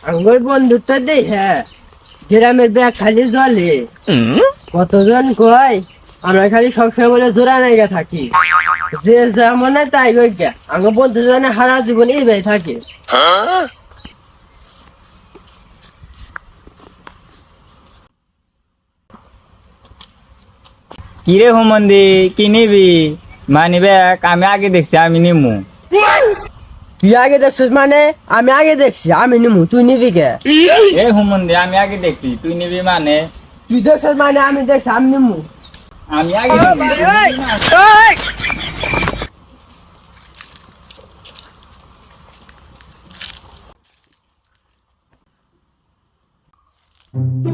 আমার বন্ধুত্ব দেই হ্যাঁ গ্রামের ব্যাগ খালি জলে কতজন কয় আমরা খালি সবসময় বলে জোড়া নাইগা থাকি যে যেমন তাই ওই গা আমার বন্ধু জনে সারা জীবন এই ভাই থাকে। কিরে হুমন্দি কি নিবি মানিবে আমি আগে দেখছি আমি নিমু। তুই আগে দেখছিস মানে আমি আগে দেখছি আমি নিমু তুই নিবি কে? এ হুমন্দি আমি আগে দেখছি তুই নিবি মানে তুই দেখছিস মানে আমি দেখছি আমি নিমু। আমি আগে নিবি, তুই নিবি মানে।